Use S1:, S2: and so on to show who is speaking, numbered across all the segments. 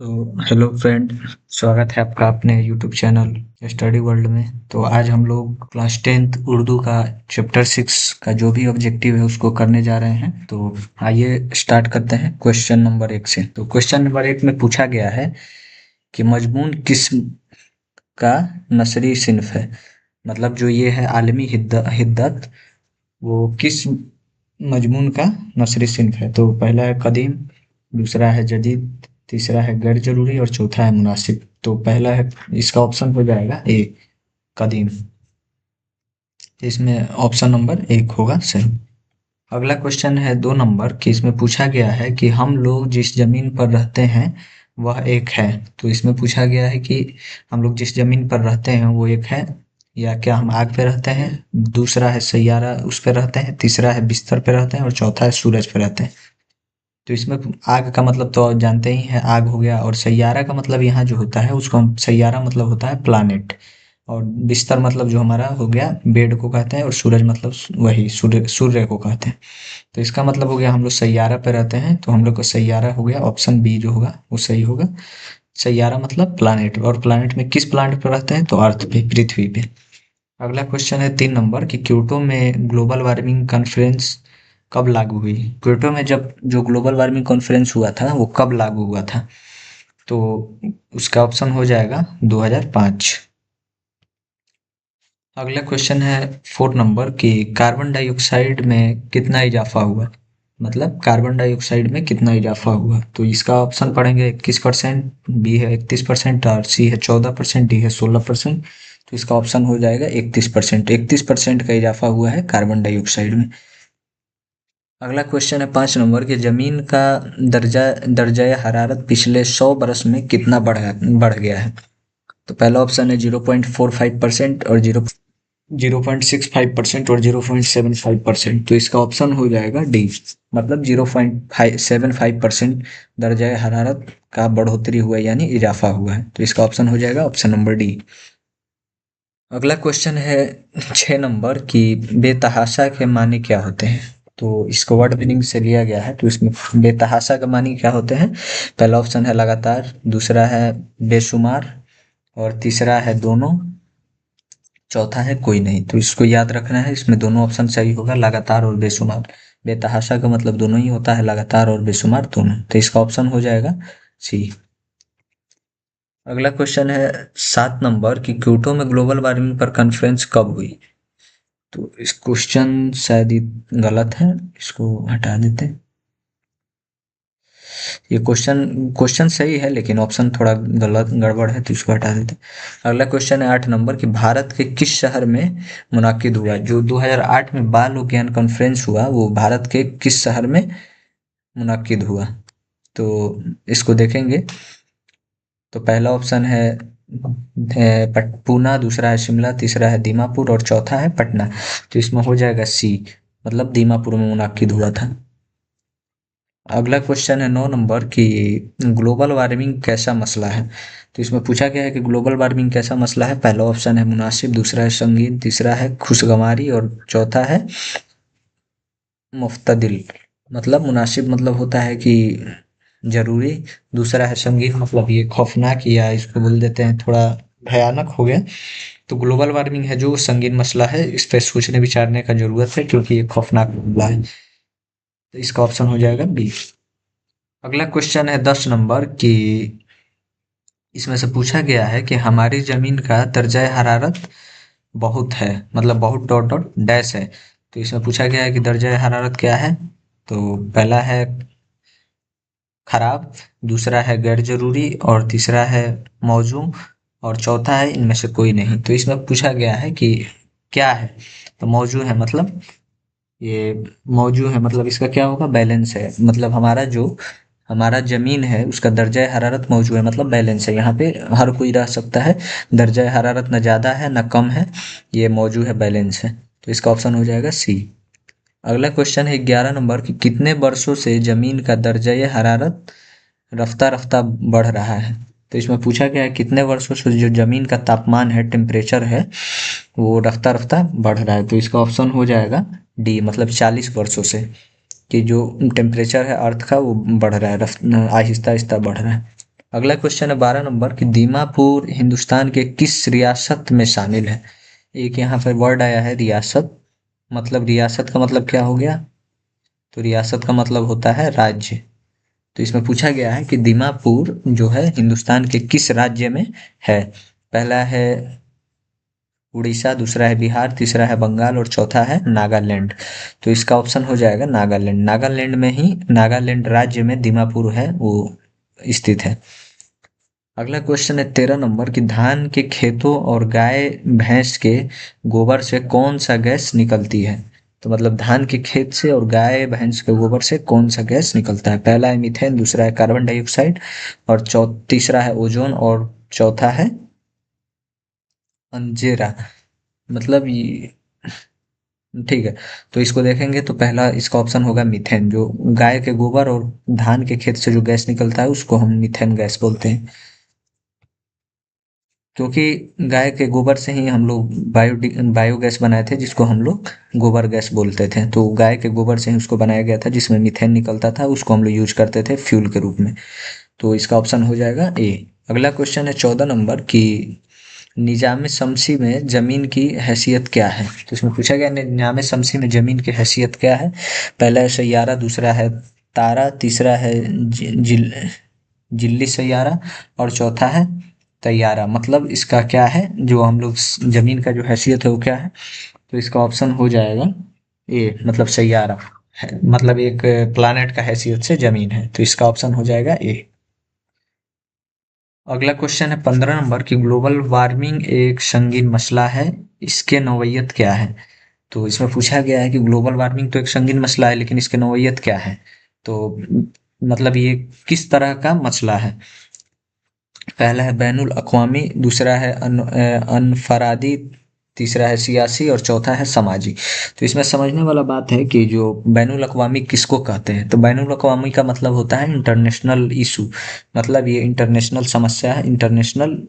S1: तो hello friend. स्वागत है आपका अपने यूट्यूब चैनल स्टडी वर्ल्ड में। तो आज हम लोग क्लास 10th उर्दू का चैप्टर 6 का जो भी ऑब्जेक्टिव है उसको करने जा रहे हैं। तो आइए स्टार्ट करते हैं क्वेश्चन नंबर 1 से। तो क्वेश्चन नंबर 1 में पूछा गया है कि मजमून किस का नसरी सिन्फ है। मतलब जो ये है आलमी हिद्दत वो किस मजमून का नसरी सिन्फ है। तो पहला है कदीम, दूसरा है जदीद, तीसरा है गैर जरूरी और चौथा है मुनासिब। तो पहला है, इसका ऑप्शन हो जाएगा ए, कदीम। इसमें ऑप्शन नंबर 1 होगा सही। अगला क्वेश्चन है 2 नंबर की। इसमें पूछा गया है कि हम लोग जिस जमीन पर रहते हैं वह एक है। तो इसमें पूछा गया है कि हम लोग जिस जमीन पर रहते हैं वो एक है, या क्या हम आग पे रहते हैं, दूसरा है सैयारा उस पे रहते हैं, तीसरा है बिस्तर पे रहते हैं और चौथा है सूरज पे रहते हैं। तो इसमें आग का मतलब तो आप जानते ही हैं, आग हो गया। और सैयारा का मतलब यहाँ जो होता है उसको हम सैयारा मतलब होता है प्लानेट। और बिस्तर मतलब जो हमारा हो गया बेड को कहते हैं। और सूरज मतलब वही सूर्य सूर्य को कहते हैं। तो इसका मतलब हो गया हम लोग सैयारा पे रहते हैं। तो हम लोग का सैयारा हो गया, ऑप्शन बी जो होगा वो सही होगा। सैयारा मतलब प्लानेट। और प्लानेट में किस प्लानेट पर रहते हैं? तो अर्थ पे, पृथ्वी पे। अगला क्वेश्चन है 3 नंबर की क्योटो में ग्लोबल वार्मिंग कॉन्फ्रेंस कब लागू हुई। क्योटो में जब जो ग्लोबल वार्मिंग कॉन्फ्रेंस हुआ था वो कब लागू हुआ था? तो उसका ऑप्शन हो जाएगा 2005। अगला क्वेश्चन है 4 नंबर की कार्बन डाइऑक्साइड में कितना इजाफा हुआ। मतलब कार्बन डाइऑक्साइड में कितना इजाफा हुआ। तो इसका ऑप्शन पढ़ेंगे 21%, बी है 31% और सी है 14%, डी है 16%। तो इसका ऑप्शन हो जाएगा 31%। 31% का इजाफा हुआ है कार्बन डाइऑक्साइड में। अगला क्वेश्चन है 5 नंबर की जमीन का दर्जा हरारत पिछले 100 बरस में कितना बढ़ गया है। तो पहला ऑप्शन है 0.45% और 0.65% और 0.75%। तो इसका ऑप्शन हो जाएगा डी, मतलब 0.75% दर्जा हरारत का बढ़ोतरी हुआ है, यानी इजाफा हुआ है। तो इसका ऑप्शन हो जाएगा ऑप्शन नंबर डी। अगला क्वेश्चन है 6 नंबर की बेतहाशा के मानी क्या होते हैं। तो इसको वर्ड मीनिंग से लिया गया है। तो इसमें बेतहाशा के मानी क्या होते हैं? पहला ऑप्शन है लगातार, दूसरा है बेशुमार और तीसरा है दोनों, चौथा है कोई नहीं। तो इसको याद रखना है, इसमें दोनों ऑप्शन सही होगा, लगातार और बेशुमार। बेतहाशा का मतलब दोनों ही होता है, लगातार और बेशुमार दोनों। तो इसका ऑप्शन हो जाएगा सी। अगला क्वेश्चन है 7 नंबर की क्योटो में ग्लोबल वार्मिंग पर कॉन्फ्रेंस कब हुई। तो इस क्वेश्चन शायद ये गलत है, इसको हटा देते हैं। ये क्वेश्चन क्वेश्चन सही है लेकिन ऑप्शन थोड़ा गलत गड़बड़ है, तो इसको हटा देते हैं। अगला क्वेश्चन है 8 नंबर की भारत के किस शहर में मुनाकिद हुआ। जो 2008 में बाल विज्ञान कॉन्फ्रेंस हुआ वो भारत के किस शहर में मुनाकिद हुआ। तो इसको देखेंगे। तो पहला ऑप्शन है पूना, दूसरा है शिमला, तीसरा है दीमापुर और चौथा है पटना। तो इसमें हो जाएगा सी, मतलब दीमापुर में मुनाकिद हुआ था। अगला क्वेश्चन है 9 नंबर की ग्लोबल वार्मिंग कैसा मसला है। तो इसमें पूछा गया है कि ग्लोबल वार्मिंग कैसा मसला है। पहला ऑप्शन है मुनासिब, दूसरा है संगीन, तीसरा है खुशगवारी और चौथा है मुफ्तदिल। मतलब मुनासिब मतलब होता है कि जरूरी, दूसरा है संगीन मतलब ये खौफनाक, या इसको बोल देते हैं थोड़ा भयानक हो गया। तो ग्लोबल वार्मिंग है जो संगीन मसला है, इस पे सोचने विचारने का जरूरत है क्योंकि ये खौफनाक मामला है। तो इसका ऑप्शन हो जाएगा बी। अगला क्वेश्चन है 10 नंबर की। इसमें से पूछा गया है कि हमारी जमीन का दर्जा हरारत बहुत है, मतलब बहुत डॉट डॉट डैश है। तो इसमें पूछा गया है कि दर्जा हरारत क्या है। तो पहला है खराब, दूसरा है गैर जरूरी और तीसरा है मौजू और चौथा है इनमें से कोई नहीं। तो इसमें पूछा गया है कि क्या है। तो मौजू है मतलब ये मौजू है मतलब इसका क्या होगा, बैलेंस है। मतलब हमारा जमीन है उसका दर्जा हरारत मौजू है, मतलब बैलेंस है। यहाँ पे हर कोई रह सकता है, दर्जा हरारत न ज़्यादा है न कम है, ये मौजू है, बैलेंस है। तो इसका ऑप्शन हो जाएगा सी। अगला क्वेश्चन है 11 नंबर की कितने वर्षों से जमीन का दर्जा हरारत रफ्ता रफ्ता बढ़ रहा है। तो इसमें पूछा गया है कितने वर्षों से जो जमीन का तापमान है, टेम्परेचर है, वो रफ्ता रफ्ता बढ़ रहा है। तो इसका ऑप्शन हो जाएगा डी, मतलब 40 वर्षों से, कि जो टेम्परेचर है अर्थ का वो बढ़ रहा है, आहिस्ता आहिस्ता बढ़ रहा है। अगला क्वेश्चन है 12 नंबर कि दीमापुर हिंदुस्तान के किस रियासत में शामिल है। एक यहाँ पर वर्ड आया है रियासत, मतलब रियासत का मतलब क्या हो गया, तो रियासत का मतलब होता है राज्य। तो इसमें पूछा गया है कि दीमापुर जो है हिंदुस्तान के किस राज्य में है। पहला है उड़ीसा, दूसरा है बिहार, तीसरा है बंगाल और चौथा है नागालैंड। तो इसका ऑप्शन हो जाएगा नागालैंड। नागालैंड में ही, नागालैंड राज्य में दीमापुर है वो स्थित है। अगला क्वेश्चन है 13 नंबर कि धान के खेतों और गाय भैंस के गोबर से कौन सा गैस निकलती है। तो मतलब धान के खेत से और गाय भैंस के गोबर से कौन सा गैस निकलता है। पहला है मीथेन, दूसरा है कार्बन डाइऑक्साइड और तीसरा है ओजोन और चौथा है अंजेरा। मतलब ये, ठीक है। तो इसको देखेंगे तो पहला इसका ऑप्शन होगा मीथेन। जो गाय के गोबर और धान के खेत से जो गैस निकलता है उसको हम मीथेन गैस बोलते हैं। क्योंकि गाय के गोबर से ही हम लोग बायोगैस बनाए थे, जिसको हम लोग गोबर गैस बोलते थे। तो गाय के गोबर से ही उसको बनाया गया था, जिसमें मीथेन निकलता था, उसको हम लोग यूज करते थे फ्यूल के रूप में। तो इसका ऑप्शन हो जाएगा ए। अगला क्वेश्चन है 14 नंबर की निजाम शमसी में जमीन की हैसियत क्या है। तो इसमें पूछा गया निजाम शमसी में जमीन की हैसियत क्या है। पहला है सैयारा, दूसरा है तारा, तीसरा है जिल्ली सैयारा और चौथा है तैयारा। मतलब इसका क्या है, जो हम लोग जमीन का जो हैसियत है वो क्या है। तो इसका ऑप्शन हो जाएगा ए, मतलब सैयारा है, मतलब एक प्लानेट का हैसियत से जमीन है। तो इसका ऑप्शन हो जाएगा ए। अगला क्वेश्चन है 15 नंबर की ग्लोबल वार्मिंग एक संगीन मसला है, इसके नौयत क्या है। तो इसमें पूछा गया है कि ग्लोबल वार्मिंग तो एक संगीन मसला है, लेकिन इसके नौयत क्या है। तो मतलब ये किस तरह का मसला है। पहला है बैनुल अक़वामी, दूसरा है अनफरादी, तीसरा है सियासी और चौथा है समाजी। तो इसमें समझने वाला बात है कि जो बैनुल अक़वामी किसको कहते हैं। तो बैनुल अक़वामी का मतलब होता है इंटरनेशनल इशू, मतलब ये इंटरनेशनल समस्या है, इंटरनेशनल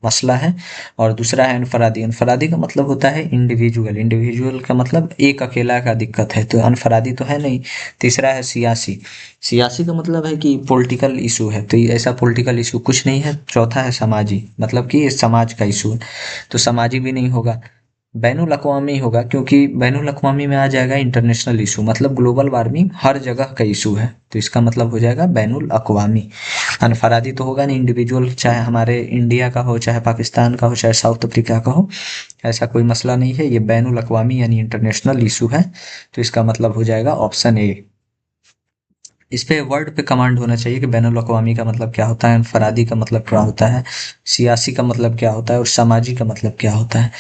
S1: मसला है। और दूसरा है अनफरादी। अनफरादी का मतलब होता है इंडिविजुअल, इंडिविजुअल का मतलब एक अकेला का दिक्कत है, तो अनफरादी तो है नहीं। तीसरा है सियासी। सियासी का मतलब है कि पॉलिटिकल इशू है, तो ये ऐसा पॉलिटिकल इशू कुछ नहीं है। चौथा है समाजी, मतलब कि ये समाज का इशू है, तो समाजी भी नहीं होगा। बैनुल अक़वामी होगा, क्योंकि बैनुल अक़वामी में आ जाएगा इंटरनेशनल इशू, मतलब ग्लोबल वार्मिंग हर जगह का इशू है, तो इसका मतलब हो जाएगा बैनुल अक़वामी। अनफरादी तो होगा नहीं, इंडिविजुअल, चाहे हमारे इंडिया का हो, चाहे पाकिस्तान का हो, चाहे साउथ अफ्रीका का हो, ऐसा कोई मसला नहीं है। ये बैनुल अक़वामी यानी इंटरनेशनल इशू है, तो इसका मतलब हो जाएगा ऑप्शन ए। इस पे वर्ड पे कमांड होना चाहिए कि बैनुल अक़वामी का मतलब क्या होता है, अनफरादी का मतलब क्या होता है, सियासी का मतलब क्या होता है और सामाजिक का मतलब क्या होता है।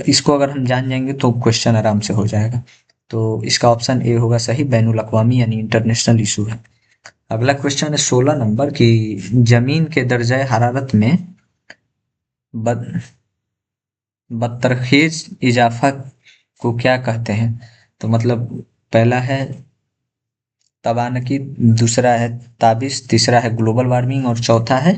S1: इसको अगर हम जान जाएंगे तो क्वेश्चन आराम से हो जाएगा। तो इसका ऑप्शन ए होगा सही, बैनुल अक़वामी यानी इंटरनेशनल इशू है। अगला क्वेश्चन है 16 नंबर की जमीन के दर्जा हरारत में बद बदतरखेज इजाफा को क्या कहते हैं। तो मतलब पहला है तबानकी, दूसरा है ताबिश, तीसरा है ग्लोबल वार्मिंग और चौथा है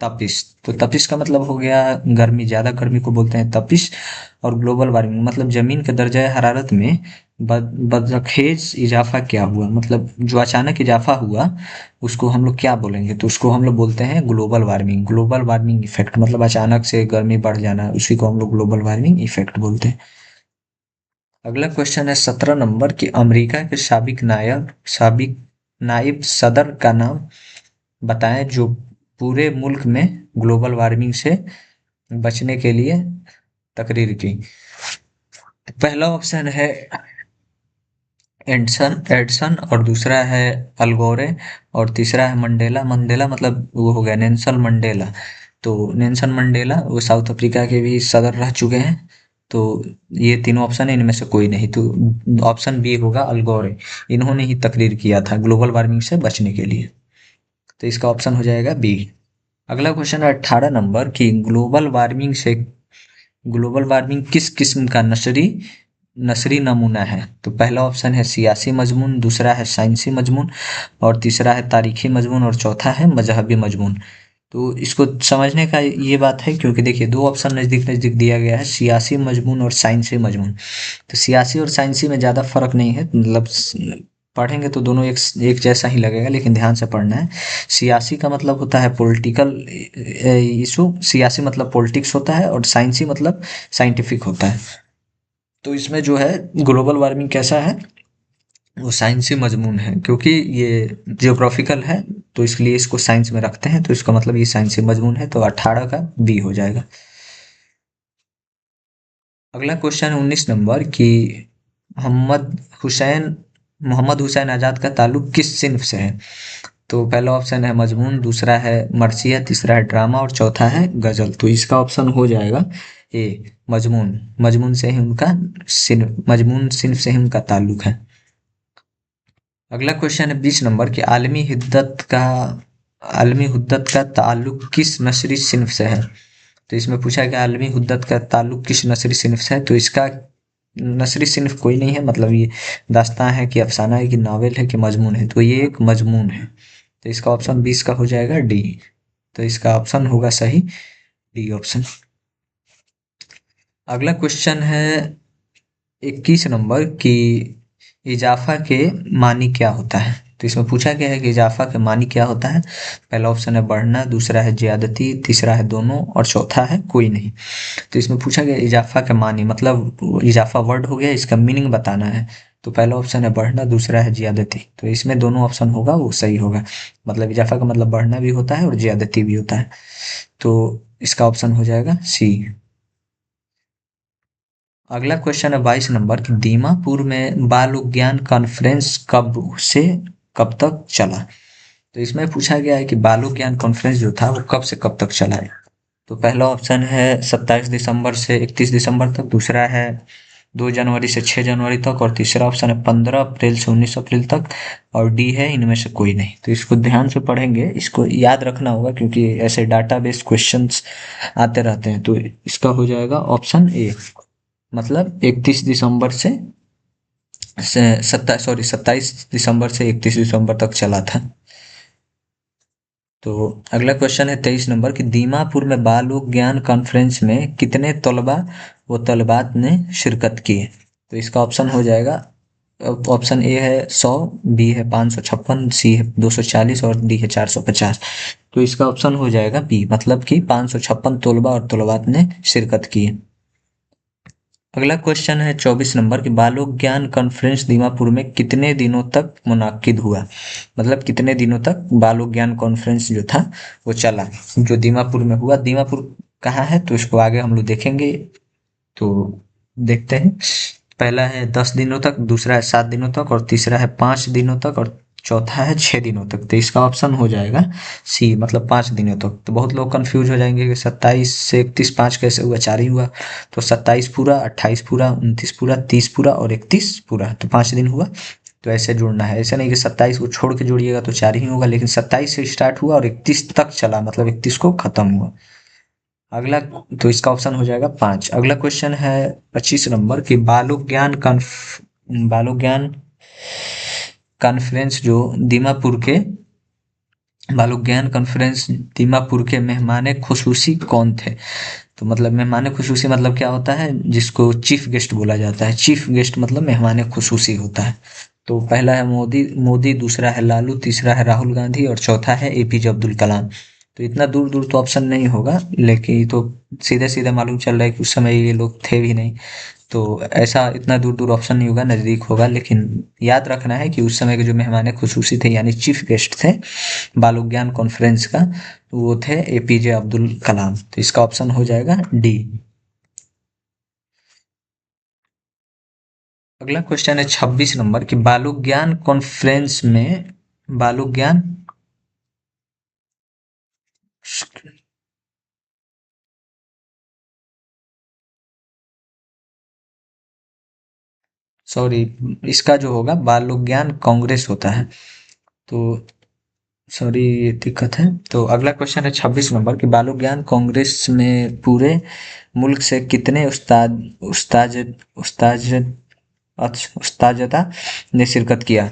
S1: तपिश। तो तपिश का मतलब हो गया गर्मी, ज्यादा गर्मी को बोलते हैं तपिश। और ग्लोबल वार्मिंग मतलब जमीन के दर्जा हरारत में बदरखेज इजाफा क्या हुआ, मतलब जो अचानक इजाफा हुआ उसको हम लोग क्या बोलेंगे। तो उसको हम लोग बोलते हैं global warming. Global warming effect मतलब अचानक से गर्मी बढ़ जाना, उसी को हम लोग ग्लोबल वार्मिंग इफेक्ट बोलते हैं। अगला क्वेश्चन है 17 नंबर कि अमेरिका के साबिक नायब सदर का नाम बताएं जो पूरे मुल्क में ग्लोबल वार्मिंग से बचने के लिए तकरीर की। पहला ऑप्शन है एडसन एडसन और दूसरा है अल गोरे और तीसरा है मंडेला। मंडेला मतलब वो हो गया नेल्सन मंडेला। तो नेल्सन मंडेला वो साउथ अफ्रीका के भी सदर रह चुके हैं। तो ये तीनों ऑप्शन है, इनमें से कोई नहीं। तो ऑप्शन बी होगा अल गोरे, इन्होंने ही तकरीर किया था ग्लोबल वार्मिंग से बचने के लिए। तो इसका ऑप्शन हो जाएगा बी। अगला क्वेश्चन है 18 नंबर की ग्लोबल वार्मिंग किस किस्म का नसरी नमूना है। तो पहला ऑप्शन है सियासी मजमून, दूसरा है साइंसी मजमून और तीसरा है तारीखी मजमून और चौथा है मजहबी मजमून। तो इसको समझने का ये बात है, क्योंकि देखिए दो ऑप्शन नज़दीक नज़दीक दिया गया है, सियासी मजमून और साइंसी मजमून। तो सियासी और साइंसी में ज़्यादा फर्क नहीं है, मतलब पढ़ेंगे तो दोनों एक एक जैसा ही लगेगा, लेकिन ध्यान से पढ़ना है। सियासी का मतलब होता है पॉलिटिकल इशू, सियासी मतलब पॉलिटिक्स होता है, और साइंसी मतलब साइंटिफिक होता है। तो इसमें जो है ग्लोबल वार्मिंग कैसा है, वो साइंसी मजमून है, क्योंकि ये जियोग्राफिकल है तो इसलिए इसको साइंस में रखते हैं, तो इसका मतलब ये साइंसी मजमून है, तो 18 का बी हो जाएगा। अगला क्वेश्चन है 19 नंबर की मोहम्मद हुसैन मोहम्मद हुसैन आजाद का ताल्लुक किस सिन्फ से है। तो पहला ऑप्शन है मजमून, दूसरा है मरसिया, तीसरा है ड्रामा और चौथा है गजल। तो इसका ऑप्शन हो जाएगा ए मजमून। मजमून से ही उनका सिन्फ, मजमून सिन्फ से ही उनका ताल्लुक है। अगला क्वेश्चन है 20 नंबर की आलमी हुद्दत का ताल्लुक किस नस्री सिन्फ से है। तो इसमें पूछा गया आलमी हुद्दत का ताल्लुक किस नस्री सिन्फ से है। तो इसका नस्री सिन्फ कोई नहीं है, मतलब ये दास्तां है कि अफसाना है कि नावल है कि मजमून है। तो ये एक मजमून है, तो इसका ऑप्शन 20 का हो जाएगा डी। तो इसका ऑप्शन होगा सही डी ऑप्शन। अगला क्वेश्चन है 21 नंबर की इजाफा के मानी क्या होता है। तो इसमें पूछा गया है कि इजाफा के मानी क्या होता है। पहला ऑप्शन है बढ़ना, दूसरा है ज्यादती, तीसरा है दोनों और चौथा है कोई नहीं। तो इसमें पूछा गया इजाफा के मानी, मतलब इजाफा वर्ड हो गया, इसका मीनिंग बताना है। तो पहला ऑप्शन है बढ़ना, दूसरा है ज्यादती। तो इसमें दोनों ऑप्शन होगा वो सही होगा, मतलब इजाफा का मतलब बढ़ना भी होता है और ज्यादती भी होता है। तो इसका ऑप्शन हो जाएगा सी। अगला क्वेश्चन है 22 नंबर की दीमापुर में बाल उद्यान कॉन्फ्रेंस कब से कब तक चला। तो इसमें पूछा गया है कि बाल उद्यान कॉन्फ्रेंस जो था वो कब से कब तक चला है। तो पहला ऑप्शन है 27 दिसंबर से 31 दिसंबर तक, दूसरा है 2 जनवरी से 6 जनवरी तक, और तीसरा ऑप्शन है 15 अप्रैल से 19 अप्रैल तक, और डी है इनमें से कोई नहीं। तो इसको ध्यान से पढ़ेंगे, इसको याद रखना होगा, क्योंकि ऐसे डाटाबेस क्वेश्चंस आते रहते हैं। तो इसका हो जाएगा ऑप्शन ए, मतलब 31 दिसंबर से 27 दिसंबर से 31 दिसंबर तक चला था। तो अगला क्वेश्चन है 23 नंबर की दीमापुर में बाल ज्ञान कॉन्फ्रेंस में कितने तलबा व तलबात ने शिरकत की। तो इसका ऑप्शन हो जाएगा, ऑप्शन ए है 100, बी है 556, सी है 240 और डी है 450। तो इसका ऑप्शन हो जाएगा बी, मतलब कि 556 तलबा और तलबात ने शिरकत की। अगला क्वेश्चन है 24 नंबर की बालोक ज्ञान कॉन्फ्रेंस दीमापुर में कितने दिनों तक मुनाकिद हुआ। मतलब कितने दिनों तक बालोक ज्ञान कॉन्फ्रेंस जो था वो चला, जो दीमापुर में हुआ। दीमापुर कहाँ है तो इसको आगे हम लोग देखेंगे। तो देखते हैं, पहला है 10 दिनों तक, दूसरा है 7 दिनों तक, और तीसरा है 5 दिनों तक, और चौथा है 6 दिनों तक। तो इसका ऑप्शन हो जाएगा सी, मतलब 5 दिनों तक। तो बहुत लोग कंफ्यूज हो जाएंगे कि 27 से 31 5 कैसे हुआ, 4 ही हुआ। तो 27 पूरा, 28 पूरा, 29 पूरा, 30 पूरा और 31 पूरा, तो 5 दिन हुआ। तो ऐसे जुड़ना है, ऐसा नहीं कि 27 को छोड़ के जोड़िएगा तो 4 ही होगा, लेकिन 27 से स्टार्ट हुआ और 31 तक चला, मतलब 31 को खत्म हुआ। अगला, तो इसका ऑप्शन हो जाएगा 5। अगला क्वेश्चन है 25 नंबर की बालू ज्ञान कॉन्फ्रेंस जो दीमापुर के बालू ज्ञान कॉन्फ्रेंस दीमापुर के मेहमान खुसूसी कौन थे। तो मतलब मेहमान खुसूसी मतलब क्या होता है, जिसको चीफ गेस्ट बोला जाता है। चीफ गेस्ट मतलब मेहमान खुसूसी होता है। तो पहला है मोदी, दूसरा है लालू, तीसरा है राहुल गांधी और चौथा है एपीजे अब्दुल कलाम। तो इतना दूर दूर तो ऑप्शन नहीं होगा, लेकिन ये तो सीधे सीधे मालूम चल रहा है कि उस समय ये लोग थे भी नहीं। तो ऐसा इतना दूर दूर ऑप्शन नहीं होगा, नज़दीक होगा। लेकिन याद रखना है कि उस समय के जो मेहमान खुसूसी थे यानी चीफ गेस्ट थे बाल विज्ञान कॉन्फ्रेंस का, वो थे एपीजे अब्दुल कलाम। तो इसका ऑप्शन हो जाएगा डी। अगला क्वेश्चन है 26 नंबर की बालुज्ञान कॉन्फ्रेंस में बालुज्ञान सॉरी, इसका जो होगा बालुज्ञान कांग्रेस होता है। तो सॉरी, ये दिक्कत है। तो अगला क्वेश्चन है 26 नंबर की बालुज्ञान कांग्रेस में पूरे मुल्क से कितने उस्ताज उस्ताज उस्ताजदा ने शिरकत किया।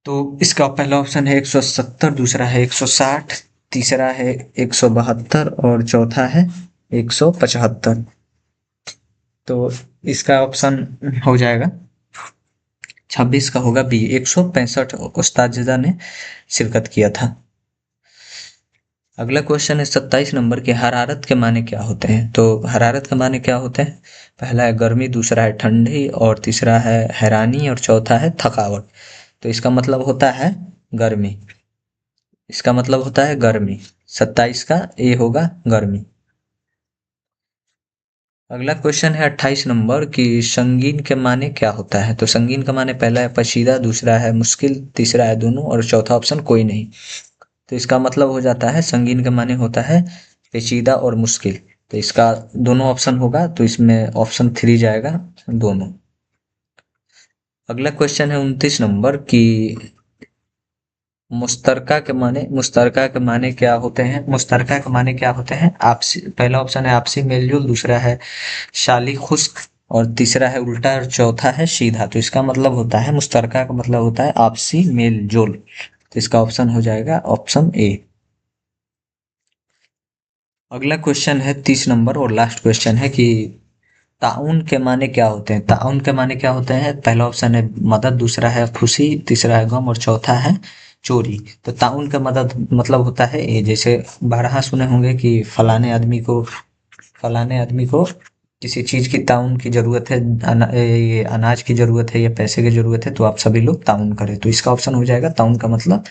S1: तो इसका पहला ऑप्शन है 170, दूसरा है 160, तीसरा है 172 और चौथा है 175। तो इसका ऑप्शन हो जाएगा 26 का होगा बी, 165 उस्तादजादा ने शिरकत किया था। अगला क्वेश्चन है 27 नंबर के, हरारत के माने क्या होते हैं? तो हरारत के माने क्या होते हैं? पहला है गर्मी, दूसरा है ठंडी, और तीसरा है हैरानी, और चौथा है थकावट। तो इसका मतलब होता है गर्मी। इसका मतलब होता है गर्मी। 27 का ए होगा गर्मी। अगला क्वेश्चन है 28 नंबर की, संगीन के माने क्या होता है? तो संगीन का माने पहला है पेचीदा, दूसरा है मुश्किल, तीसरा है दोनों, और चौथा ऑप्शन कोई नहीं। तो इसका मतलब हो जाता है संगीन का माने होता है पेचीदा और मुश्किल। तो इसका दोनों ऑप्शन होगा, तो इसमें ऑप्शन 3 जाएगा, दोनों। अगला क्वेश्चन है 29 नंबर की, मुश्तरका के माने क्या होते हैं? मुश्तरका के माने क्या होते हैं? आपसी, पहला ऑप्शन है आपसी मेलजोल, दूसरा है शाली खुश्क, और तीसरा है उल्टा, और चौथा है सीधा। तो इसका मतलब होता है, मुश्तरका का मतलब होता है आपसी मेल जोल। तो इसका ऑप्शन हो जाएगा ऑप्शन ए। अगला क्वेश्चन है 30 नंबर और लास्ट क्वेश्चन है कि ताउन के माने क्या होते हैं? ताउन के माने क्या होते हैं? पहला ऑप्शन है मदद, दूसरा है खुशी, तीसरा है गम, और चौथा है चोरी। तो ताउन का मदद मतलब होता है ये, जैसे बारहा सुने होंगे कि फलाने आदमी को किसी चीज की ताउन की जरूरत है, ये अनाज की जरूरत है या पैसे की जरूरत है, तो आप सभी लोग ताउन करें। तो इसका ऑप्शन हो जाएगा ताउन का मतलब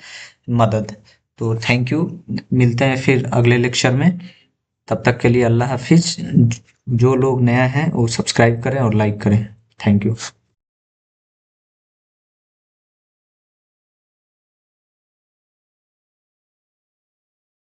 S1: मदद। तो थैंक यू, मिलते हैं फिर अगले लेक्चर में। तब तक के लिए अल्लाह हाफिज। जो लोग नया हैं वो सब्सक्राइब करें और लाइक करें। Thank you.